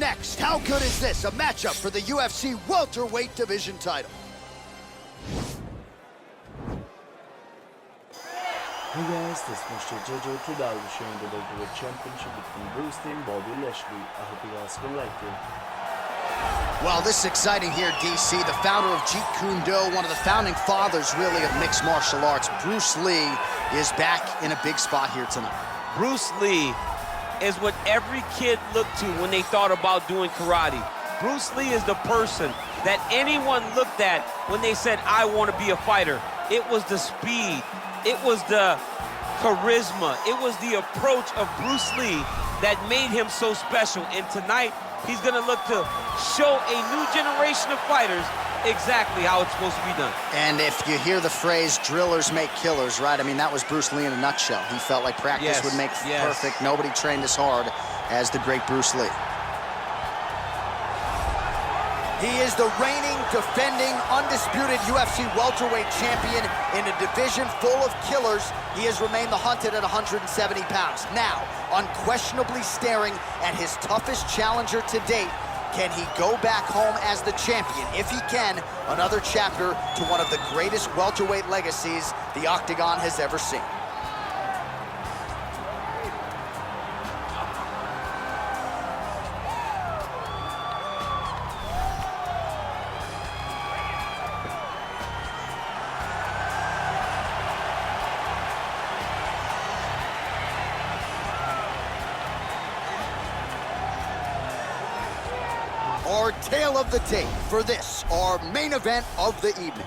next? How good is this? A matchup for the UFC welterweight division title. Hey guys, this is Mr. Jojo. Today I'll be showing the welterweight championship between Bruce Lee and Bobby Lashley. I hope you guys will like it. Well, this is exciting here, DC. The founder of Jeet Kune Do, one of the founding fathers, really, of mixed martial arts, Bruce Lee, is back in a big spot here tonight. Bruce Lee is what every kid looked to when they thought about doing karate. Bruce Lee is the person that anyone looked at when they said, I want to be a fighter. It was the speed, it was the charisma, it was the approach of Bruce Lee that made him so special. And tonight, he's going to look to show a new generation of fighters exactly how it's supposed to be done. And if you hear the phrase, drillers make killers, right? I mean, that was Bruce Lee in a nutshell. He felt like practice would make perfect. Nobody trained as hard as the great Bruce Lee. He is the reigning, defending, undisputed UFC welterweight champion in a division full of killers. He has remained the hunted at 170 pounds. Now, unquestionably staring at his toughest challenger to date. Can he go back home as the champion? If he can, another chapter to one of the greatest welterweight legacies the Octagon has ever seen. Our tale of the tape for this, our main event of the evening.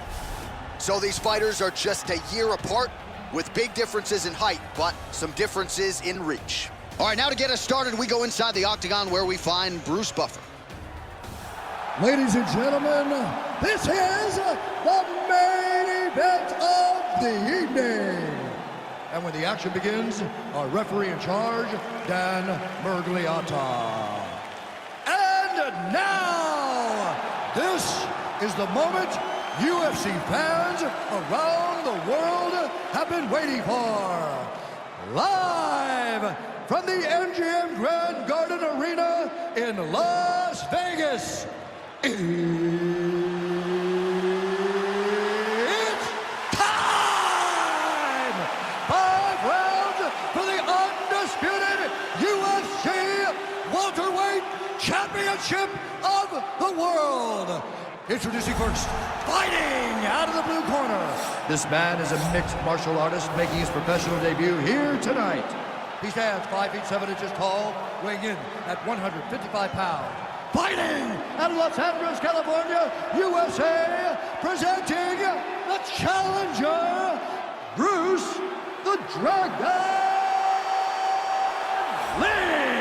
So these fighters are just a year apart with big differences in height, but some differences in reach. All right, now to get us started, we go inside the Octagon where we find Bruce Buffer. Ladies and gentlemen, this is the main event of the evening. And when the action begins, our referee in charge, Dan Murgliata. And now, this is the moment UFC fans around the world have been waiting for. Live from the MGM Grand Garden Arena in Las Vegas, it's time! 5 rounds for the undisputed UFC welterweight championship of the world. Introducing first, fighting out of the blue corner. This man is a mixed martial artist making his professional debut here tonight. He stands 5 feet 7 inches tall, weighing in at 155 pounds. Fighting out of Los Angeles, California, USA, presenting the challenger, Bruce the Dragon Lee.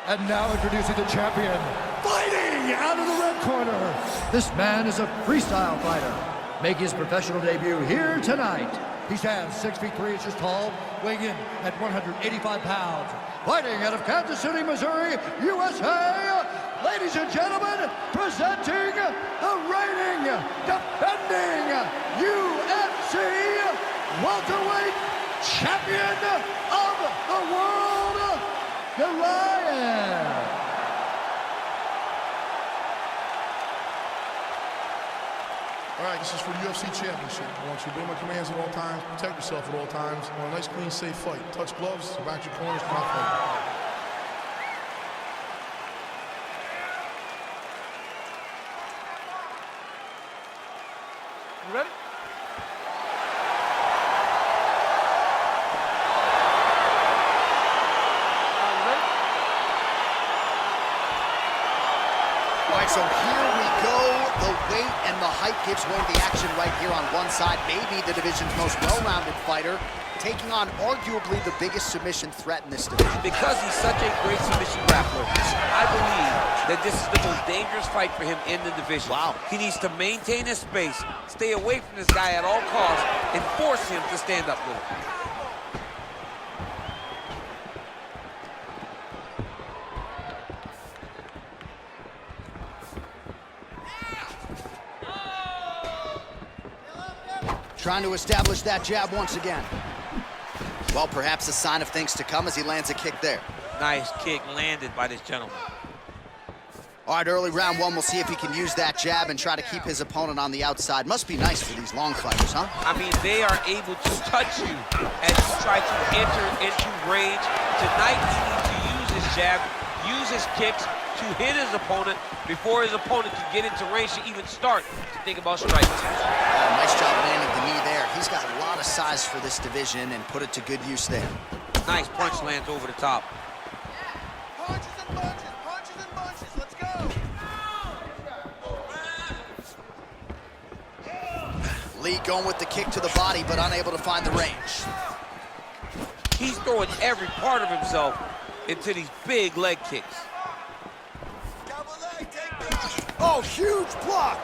And now introducing the champion, fighting out of the red corner. This man is a freestyle fighter, making his professional debut here tonight. He stands 6 feet 3 inches tall, weighing in at 185 pounds. Fighting out of Kansas City, Missouri, USA, ladies and gentlemen, presenting the reigning, defending UFC welterweight champion of the world, the Lion. All right, this is for the UFC Championship. I want you to obey my commands at all times, protect yourself at all times. I want a nice, clean, safe fight. Touch gloves, back your corners, come out fighting. You ready? All right, so here we go. The weight and the height gives way to the action right here on one side. Maybe the division's most well-rounded fighter, taking on arguably the biggest submission threat in this division. Because he's such a great submission grappler, I believe that this is the most dangerous fight for him in the division. Wow. He needs to maintain his space, stay away from this guy at all costs, and force him to stand up with him. Trying to establish that jab once again. Well, perhaps a sign of things to come as he lands a kick there. Nice kick landed by this gentleman. All right, early round one, we'll see if he can use that jab and try to keep his opponent on the outside. Must be nice for these long fighters, huh? I mean, they are able to touch you as you try to enter into range. Tonight, he needs to use his jab, use his kicks to hit his opponent before his opponent can get into range to even start to think about striking. Nice job landing the knee there. He's got a lot of size for this division and put it to good use there. Nice punch lands over the top. Punches and bunches, punches and bunches. Let's go. Lee going with the kick to the body, but unable to find the range. He's throwing every part of himself into these big leg kicks. Double leg, take that. Oh, huge block.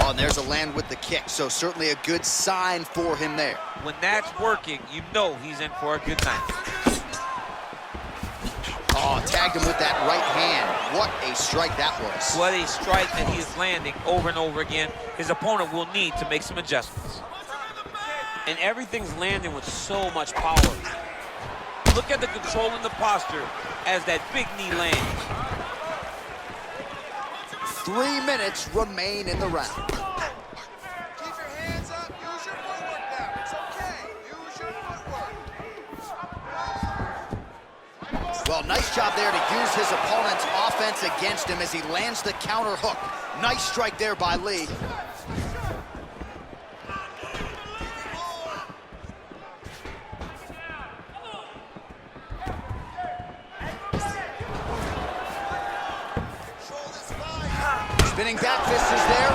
Oh, and there's a land with the kick, so certainly a good sign for him there. When that's working, you know he's in for a good night. Oh, tagged him with that right hand. What a strike that was. What a strike that he is landing over and over again. His opponent will need to make some adjustments. And everything's landing with so much power. Look at the control and the posture as that big knee lands. 3 minutes remain in the round. Keep your hands up. Use your footwork now. It's okay. Use your footwork. Well, nice job there to use his opponent's offense against him as he lands the counter hook. Nice strike there by Lee. Spinning back fist is there.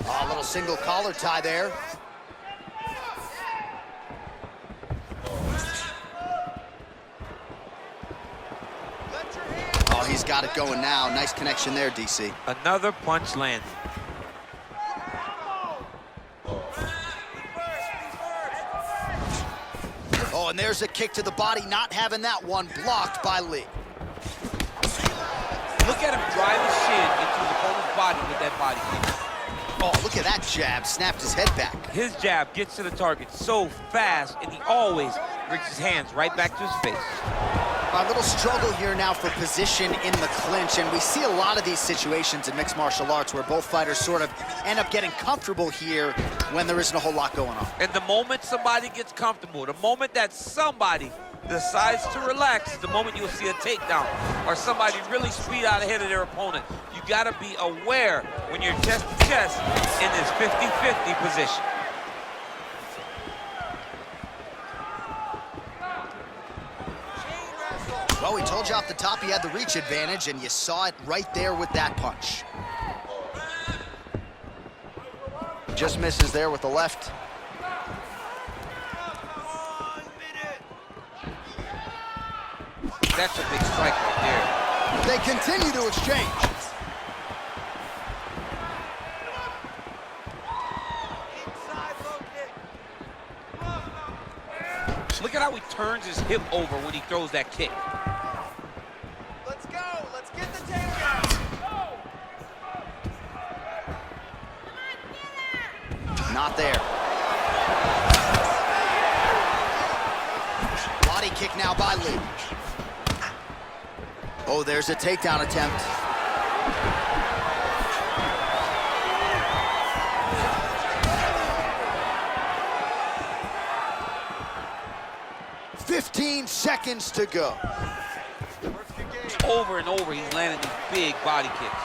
Oh, a little single collar tie there. Oh, he's got it going now. Nice connection there, DC. Another punch landed. Oh, and there's a kick to the body, not having that one blocked by Lee. Look at him drive his shin into his opponent's body with that body kick. Oh, look at that jab, snapped his head back. His jab gets to the target so fast, and he always brings his hands right back to his face. A little struggle here now for position in the clinch, and we see a lot of these situations in mixed martial arts where both fighters sort of end up getting comfortable here when there isn't a whole lot going on. And the moment somebody gets comfortable, the moment that somebody decides to relax, the moment you'll see a takedown or somebody really speed out ahead of their opponent. You gotta be aware when you're chest to chest in this 50-50 position. Well, we told you off the top he had the reach advantage, and you saw it right there with that punch. Just misses there with the left. That's a big strike right there. They continue to exchange. Look at how he turns his hip over when he throws that kick. Let's go. Let's get the takedown. Not there. Body kick now by Lee. Oh, there's a takedown attempt. "15 seconds to go." Over and over, he's landing these big body kicks.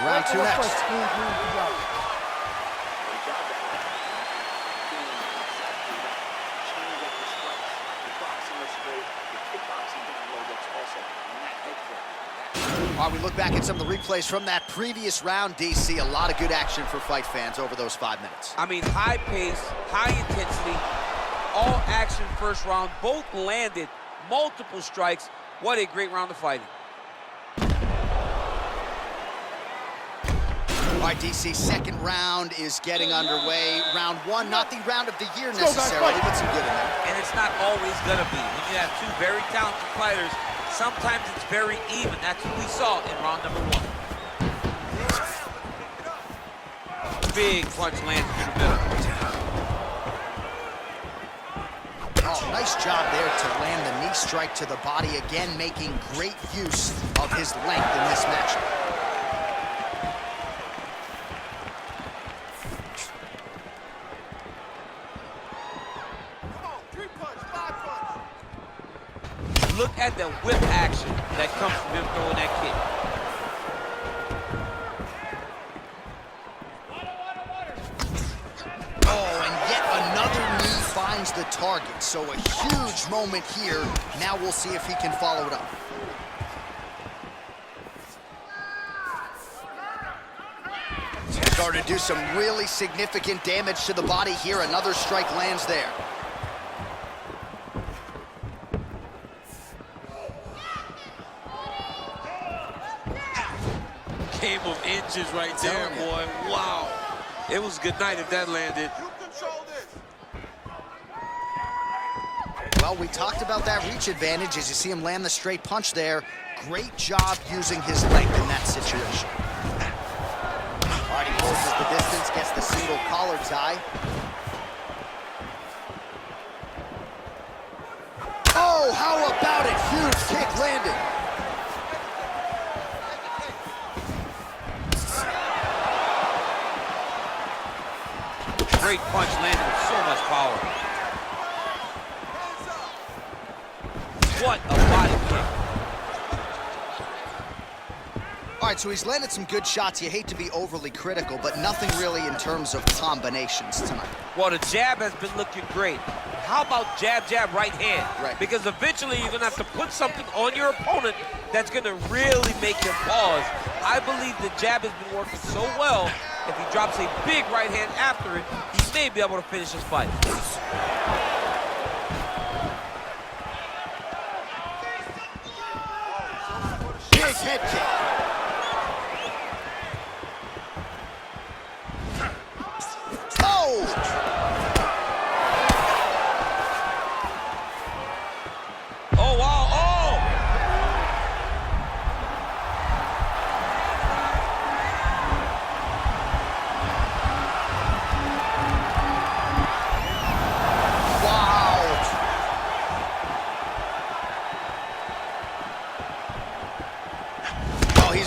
Round two next. While we look back at some of the replays from that previous round, DC, a lot of good action for fight fans over those 5 minutes. I mean, high pace, high intensity, all action first round, both landed multiple strikes. What a great round of fighting. All right, DC, second round is getting underway. Round one, not the round of the year necessarily, but some good in there. And it's not always gonna be. When you have two very talented fighters, sometimes it's very even. That's what we saw in round number one. Big punch lands through the middle. Oh, nice job there to land the knee strike to the body, again making great use of his length in this matchup. Look at the whip action that comes from him throwing that kick. Oh, and yet another knee finds the target. So a huge moment here. Now we'll see if he can follow it up. Starting to do some really significant damage to the body here. Another strike lands there. Game of inches right there, boy. Wow. It was good night if that landed. You control this. Well, we talked about that reach advantage as you see him land the straight punch there. Great job using his length in that situation. All right, he closes the distance, gets the single collar tie. Oh, how about it? Huge kick landed. Great punch landed with so much power. What a body kick. All right, so he's landed some good shots. You hate to be overly critical, but nothing really in terms of combinations tonight. Well, the jab has been looking great. How about jab, jab, right hand? Right. Because eventually you're going to have to put something on your opponent that's going to really make him pause. I believe the jab has been working so well. If he drops a big right hand after it, he may be able to finish his fight. Big head kick. Oh! Oh, wow, oh!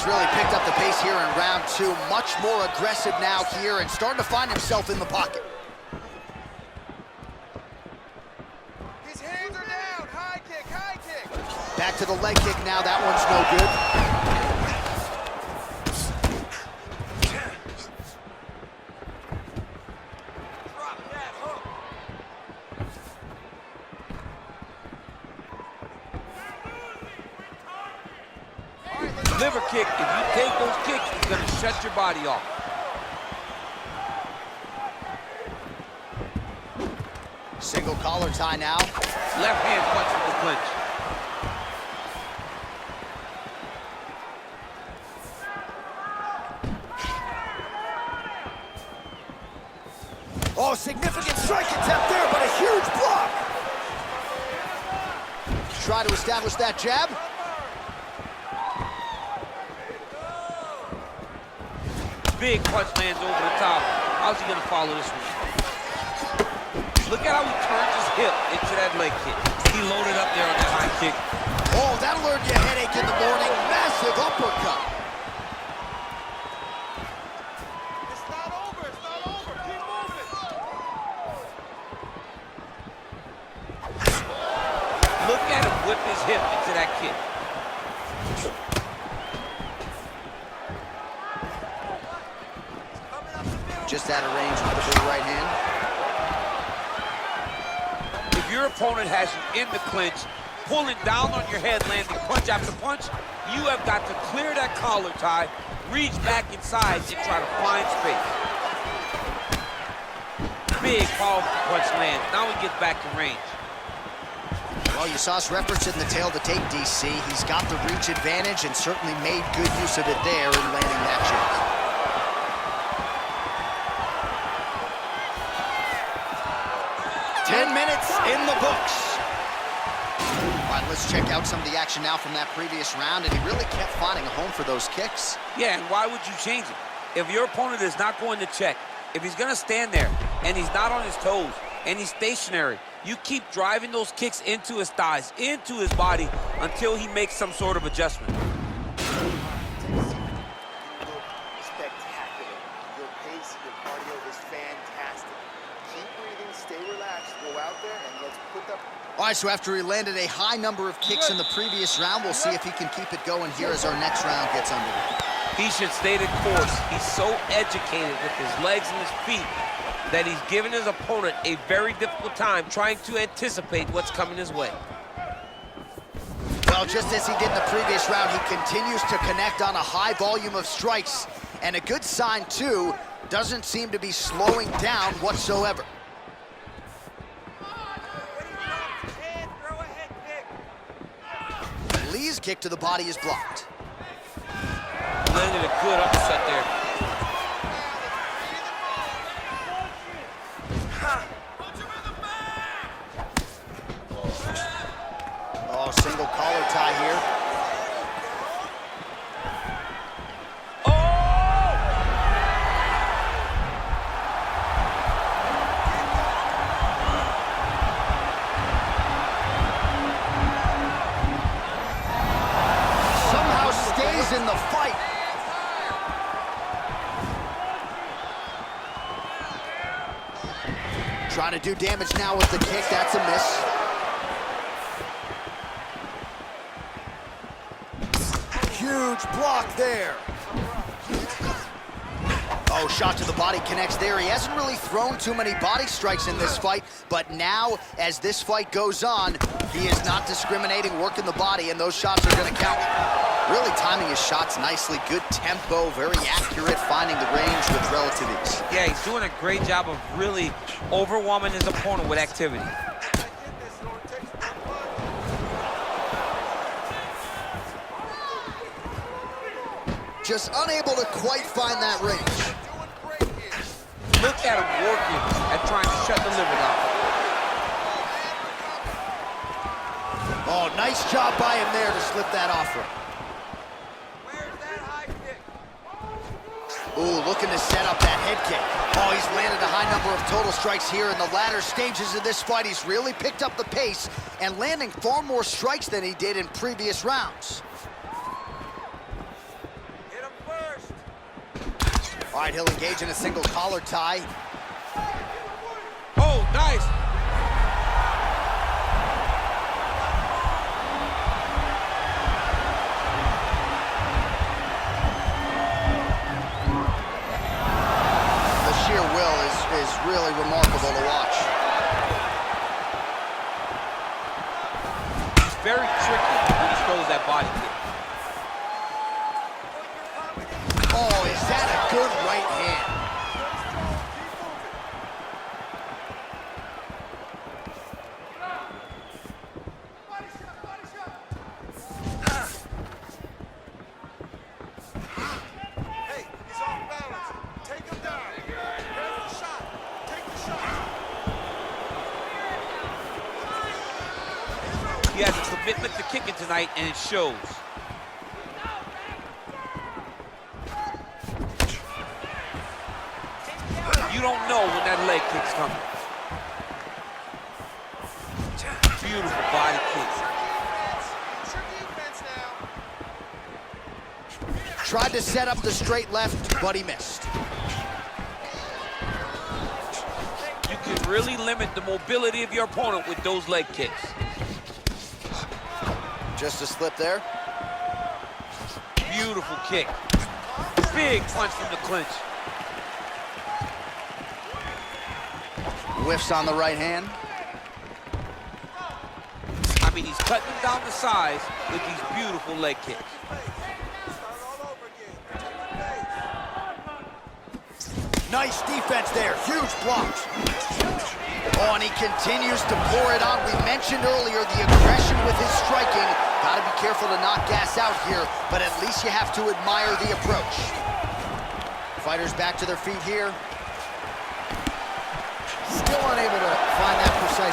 Really picked up the pace here in round two. Much more aggressive now here and starting to find himself in the pocket. His hands are down. High kick, high kick. Back to the leg kick now. That one's no good. Drop that hook. Liver kick, if you take those kicks, it's going to shut your body off. Single collar tie now. Left hand punch with the clinch. Oh, significant strike attempt there, but a huge block. Try to establish that jab. Big punch lands over the top. How's he gonna follow this one? Look at how he turns his hip into that leg kick. He loaded up there on that high kick. Oh, that'll earn you a headache in the morning. Massive uppercut. It's not over, it's not over. Keep moving it. Look at him whip his hip into that kick. Just out of range with the big right hand. If your opponent has you in the clinch, pulling down on your head, landing punch after punch, you have got to clear that collar tie, reach back inside, and try to find space. Big, powerful punch lands. Now he gets back to range. Well, you saw us referencing the tail to take, DC. He's got the reach advantage and certainly made good use of it there in landing that jab. 10 minutes in the books. All right, let's check out some of the action now from that previous round, and he really kept finding a home for those kicks. Yeah, and why would you change it? If your opponent is not going to check, if he's going to stand there and he's not on his toes and he's stationary, you keep driving those kicks into his thighs, into his body, until he makes some sort of adjustment. Spectacular. Your pace, your cardio is fantastic. Keep breathing, stay relaxed, go out there, and let's put the... All right, so after he landed a high number of kicks in the previous round, we'll see if he can keep it going here as our next round gets underway. He should stay the course. He's so educated with his legs and his feet that he's given his opponent a very difficult time trying to anticipate what's coming his way. Well, just as he did in the previous round, he continues to connect on a high volume of strikes. And a good sign, too, doesn't seem to be slowing down whatsoever. Lee's kick to the body is blocked. Landed a good uppercut there. Oh, single collar tie here. Somehow stays in the fight. Trying to do damage now with the kick. That's a miss. Huge block there. Oh, shot to the body connects there. He hasn't really thrown too many body strikes in this fight, but now, as this fight goes on, he is not discriminating, working the body, and those shots are going to count. Really timing his shots nicely. Good tempo, very accurate, finding the range with relative ease. Yeah, he's doing a great job of really overwhelming his opponent with activity. Just unable to quite find that range. Look at him working at trying to shut the liver down. Oh, nice job by him there to slip that off him. Ooh, looking to set up that head kick. Oh, he's landed a high number of total strikes here in the latter stages of this fight. He's really picked up the pace and landing far more strikes than he did in previous rounds. Hit him first. All right, he'll engage in a single collar tie. Oh, nice. Sheer will is really remarkable to watch. He's very tricky when he throws that body kick. Oh, is that a good right hand? Hey, he's off balance. Take him down. There's the shot. Take the shot. He has a commitment to kicking tonight, and it shows. You don't know when that leg kick's coming. Beautiful body kick. Use your defense now. Tried to set up the straight left, but he missed. You can really limit the mobility of your opponent with those leg kicks. Just a slip there. Beautiful kick. Big punch from the clinch. Whiffs on the right hand. I mean, he's cutting down the size with these beautiful leg kicks. Start all over again. Protect your face. Nice defense there. Huge blocks. Oh, and he continues to pour it on. We mentioned earlier the aggression with his striking. Got to be careful to not gas out here, but at least you have to admire the approach. Fighters back to their feet here. Still unable to find that precise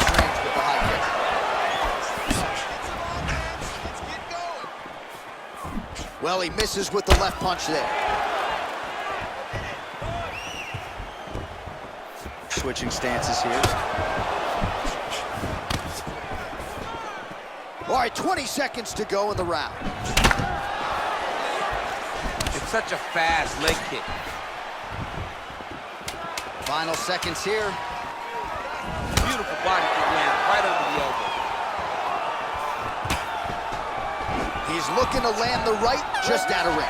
Well, he misses with the left punch there. Switching stances here. All right, 20 seconds to go in the round. It's such a fast leg kick. Final seconds here. Beautiful body kick land right under the elbow. He's looking to land the right, just out of range.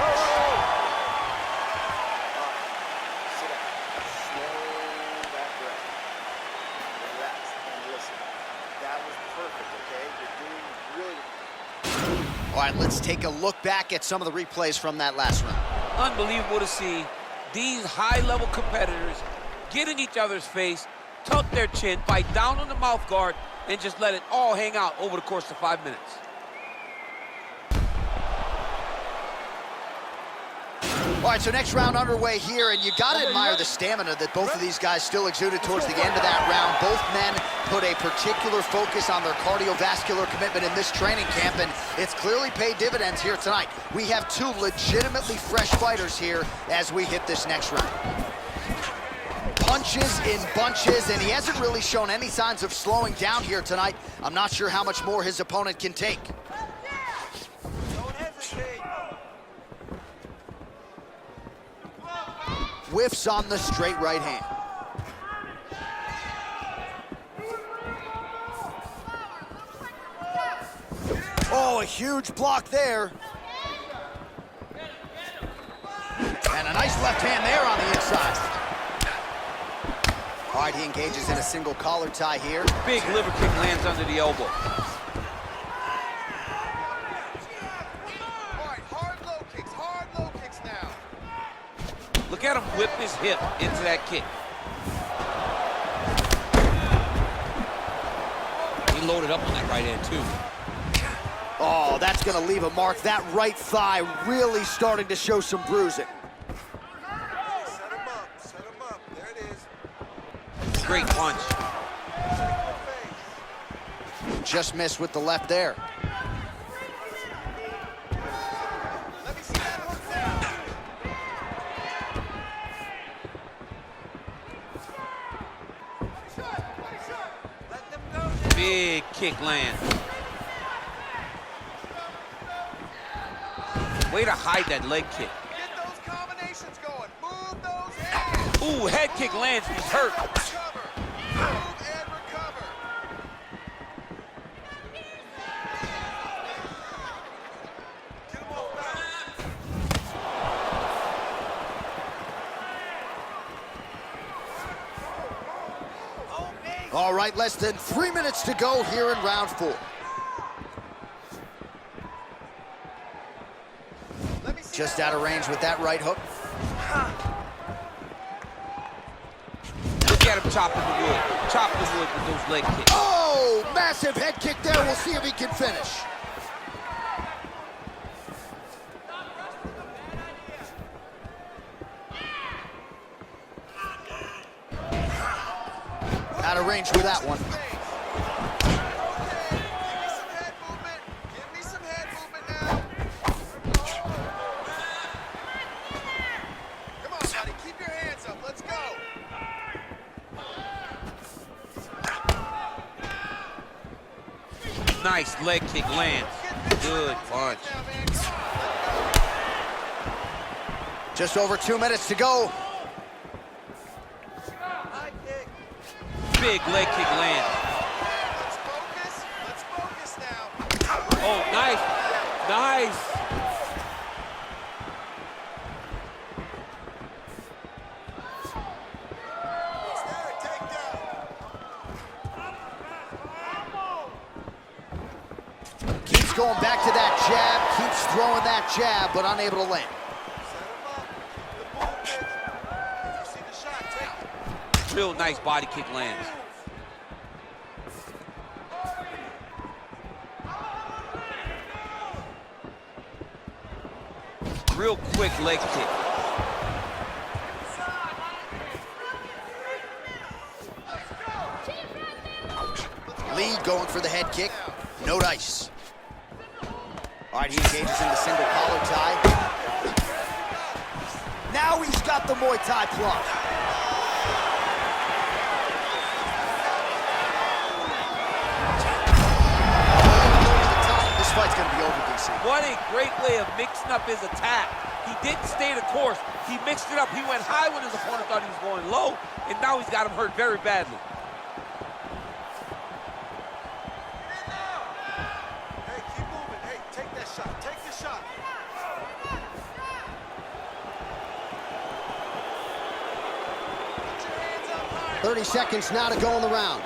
Sit down. Slow that breath. Relax and listen. That was perfect, okay? You're doing brilliant. All right, let's take a look back at some of the replays from that last round. Unbelievable to see these high-level competitors get in each other's face, tuck their chin, bite down on the mouth guard, and just let it all hang out over the course of 5 minutes. All right, so next round underway here, and you gotta admire the stamina that both of these guys still exuded towards the end of that round. Both men put a particular focus on their cardiovascular commitment in this training camp, and it's clearly paid dividends here tonight. We have two legitimately fresh fighters here as we hit this next round. Punches in bunches, and he hasn't really shown any signs of slowing down here tonight. I'm not sure how much more his opponent can take. Don't hesitate. Whiffs on the straight right hand. Oh, a huge block there. And a nice left hand there on the inside. All right, he engages in a single collar tie here. Big liver kick lands under the elbow. All right, hard low kicks now. Look at him whip his hip into that kick. He loaded up on that right hand, too. Oh, that's gonna leave a mark. That right thigh really starting to show some bruising. Set him up. There it is. Great punch. Just missed with the left there. Let me see that hook now. Let them go. Big kick land. Way to hide that leg kick. Get those combinations going. Move those hands. Ooh, head kick lands. He's hurt. Recover. Move and recover. Get him off balance. All right, less than 3 minutes to go here in round 4. Let me see Just that out of hook range now. with that right hook. Look at him chopping the wood. Chop the wood with those leg kicks. Oh, massive head kick there. We'll see if he can finish. Out of range with that one. Give me some head movement now. Come on, buddy. Keep your hands up. Let's go. Nice leg kick lands. Good punch. Now, man. Just over 2 minutes to go. High kick. Big leg kick lands. Let's focus. Let's focus now. Oh, nice. Nice. Is there a takedown? Keeps going back to that jab. Keeps throwing that jab, but unable to land. Set him up. The movement. If you see the shot, take it. Real nice body kick lands. Real quick leg kick. Lee going for the head kick. No dice. All right, he engages in the single collar tie. Now he's got the Muay Thai plunge. This fight's gonna be over, DC. What a great way of mixing up his attack. He didn't stay the course. He mixed it up. He went high when his opponent thought he was going low, and now he's got him hurt very badly. Hey, keep moving. Hey, take that shot. Take the shot. 30 seconds now to go in the round.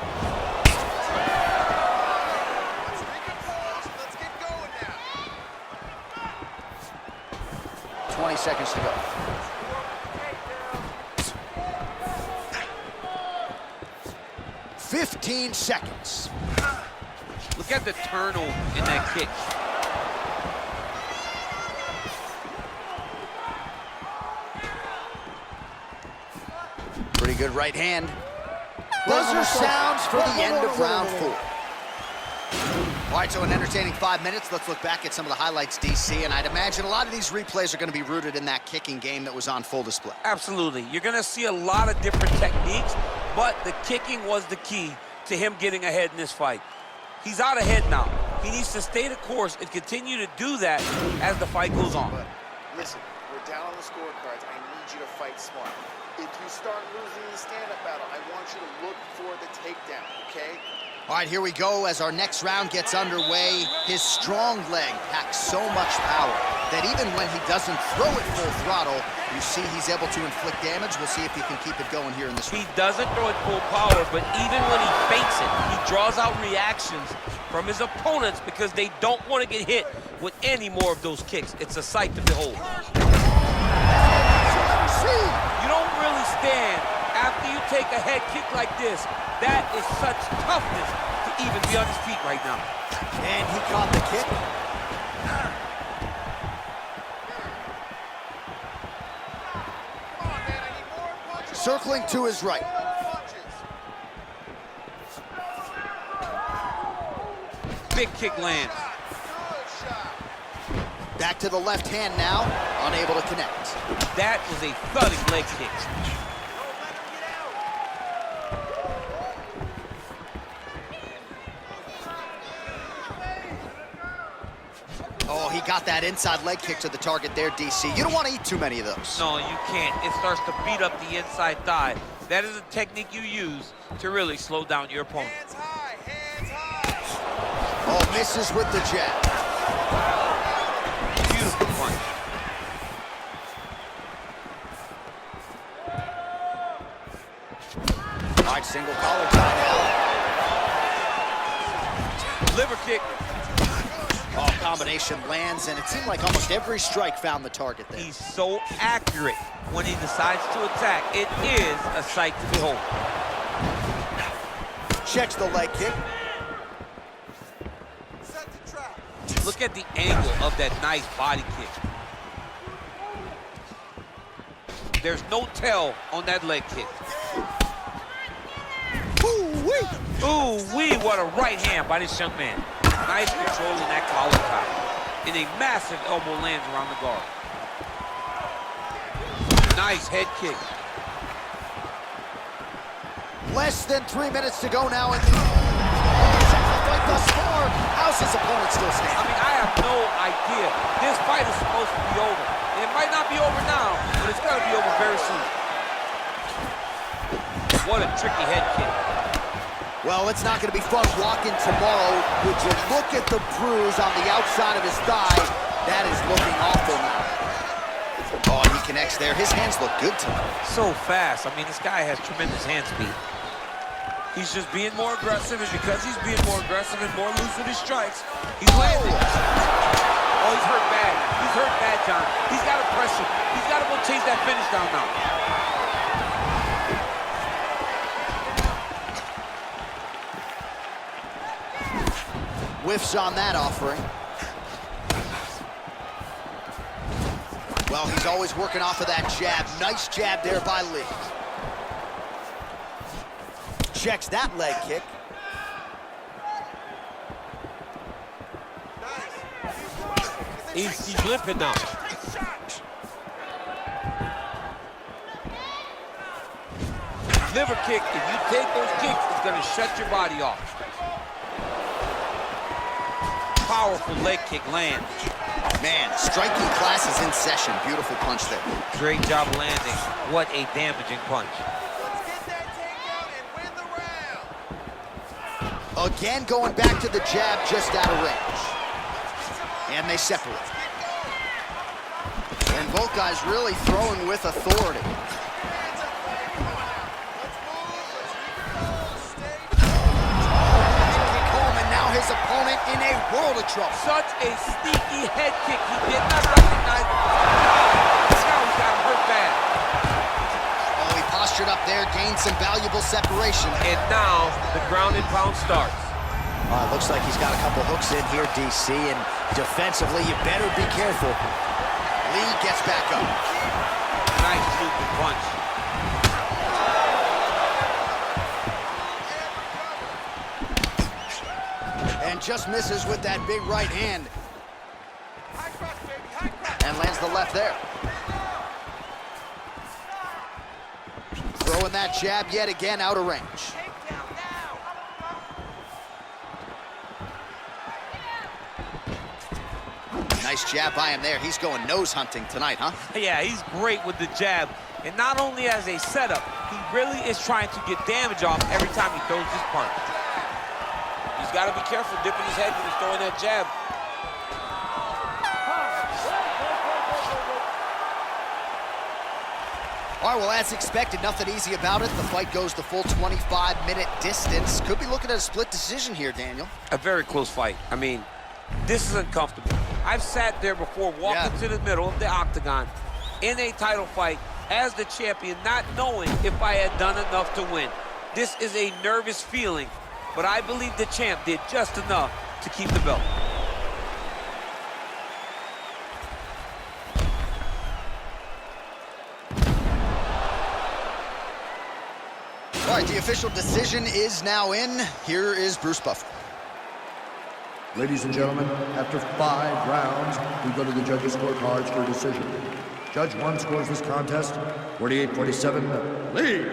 Let's get going now. 20 seconds to go. "15 seconds. Look at the turnover in that kick. Pretty good right hand. Buzzer sounds for the end of round 4. All right, so an entertaining 5 minutes. Let's look back at some of the highlights, DC, and I'd imagine a lot of these replays are going to be rooted in that kicking game that was on full display. Absolutely. You're going to see a lot of different techniques, but the kicking was the key to him getting ahead in this fight. He's out ahead now. He needs to stay the course and continue to do that as the fight goes on. But listen, we're down on the scorecards. I need you to fight smart. If you start losing the stand-up battle, I want you to look for the takedown, okay? All right, here we go as our next round gets underway. His strong leg packs so much power that even when he doesn't throw it full throttle, you see he's able to inflict damage. We'll see if he can keep it going here in this round. He doesn't throw it full power, but even when he fakes it, he draws out reactions from his opponents because they don't want to get hit with any more of those kicks. It's a sight to behold. You don't really stand after you take a head kick like this. That is such toughness to even be on his feet right now. And he caught the kick. Come on, man, I need more punches. Circling to his right. Big kick lands. Good shot. Back to the left hand now, unable to connect. That was a thudding leg kick. Oh, he got that inside leg kick to the target there, DC. You don't want to eat too many of those. No, you can't. It starts to beat up the inside thigh. That is a technique you use to really slow down your opponent. Hands high, hands high. Oh, misses with the jab. Beautiful punch. All right, single collar tie now. Liver kick. Oh, combination lands, and it seemed like almost every strike found the target there. He's so accurate when he decides to attack. It is a sight to behold. Checks the leg kick. Set the trap. Look at the angle of that nice body kick. There's no tell on that leg kick. Ooh-wee. Ooh-wee, what a right hand by this young man. Nice control in that collar tie. And a massive elbow lands around the guard. Nice head kick. Less than 3 minutes to go now in the fight thus far. How's his opponent still I standing? mean, I have no idea. This fight is supposed to be over. It might not be over now, but it's going to be over very soon. What a tricky head kick. Well, it's not going to be fun walking tomorrow. Would you look at the bruise on the outside of his thigh? That is looking awful now. Oh, and he connects there. His hands look good to him. So fast. I mean, this guy has tremendous hand speed. He's just being more aggressive, and because he's being more aggressive and more loose with his strikes, he's landing. Oh, he's hurt bad. He's hurt bad, John. He's got to press him. He's got to go chase that finish down now. Whiffs on that offering. Well, he's always working off of that jab. Nice jab there by Lee. Checks that leg kick. He's limping now. Liver kick, if you take those kicks, it's gonna shut your body off. Powerful leg kick lands. Man, striking class is in session. Beautiful punch there. Great job landing. What a damaging punch. Let's get that takedown and win the round. Again, going back to the jab just out of range. And they separate. And both guys really throwing with authority. Kick home, and now his opponent in a world of trouble. Such a sneaky head kick. He did not recognize it. Now he's got him hurt bad. Oh, he postured up there, gained some valuable separation. And now the ground and pound starts. Looks like he's got a couple hooks in here, DC, and defensively, you better be careful. Lee gets back up. Nice looping punch. And just misses with that big right hand. And lands the left there. Throwing that jab yet again out of range. Nice jab by him there. He's going nose hunting tonight, huh? Yeah, he's great with the jab. And not only as a setup, he really is trying to get damage off every time he throws his punch. He's got to be careful dipping his head when he's throwing that jab. All right, well, as expected, nothing easy about it. The fight goes the full 25-minute distance. Could be looking at a split decision here, Daniel. A very close fight. I mean, this is uncomfortable. I've sat there before walking to the middle of the octagon in a title fight as the champion, not knowing if I had done enough to win. This is a nervous feeling, but I believe the champ did just enough to keep the belt. All right, the official decision is now in. Here is Bruce Buffer. Ladies and gentlemen, after 5 rounds, we go to the judges' scorecards for a decision. Judge 1 scores this contest 48-47, Lee.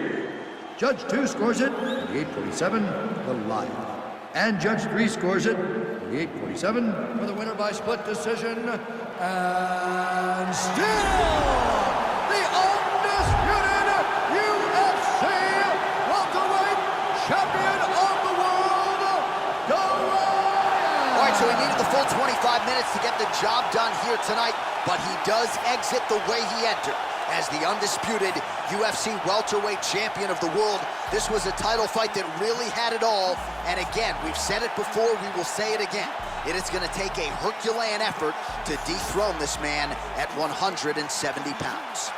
Judge 2 scores it 48-47, the Lion. And Judge 3 scores it 48-47 for the winner by split decision. And still, the undisputed UFC welterweight champion of the world, the Lion. All right, so he needed the full 25 minutes to get the job done here tonight, but he does exit the way he entered. As the undisputed UFC welterweight champion of the world, this was a title fight that really had it all. And again, we've said it before, we will say it again. It is going to take a Herculean effort to dethrone this man at 170 pounds.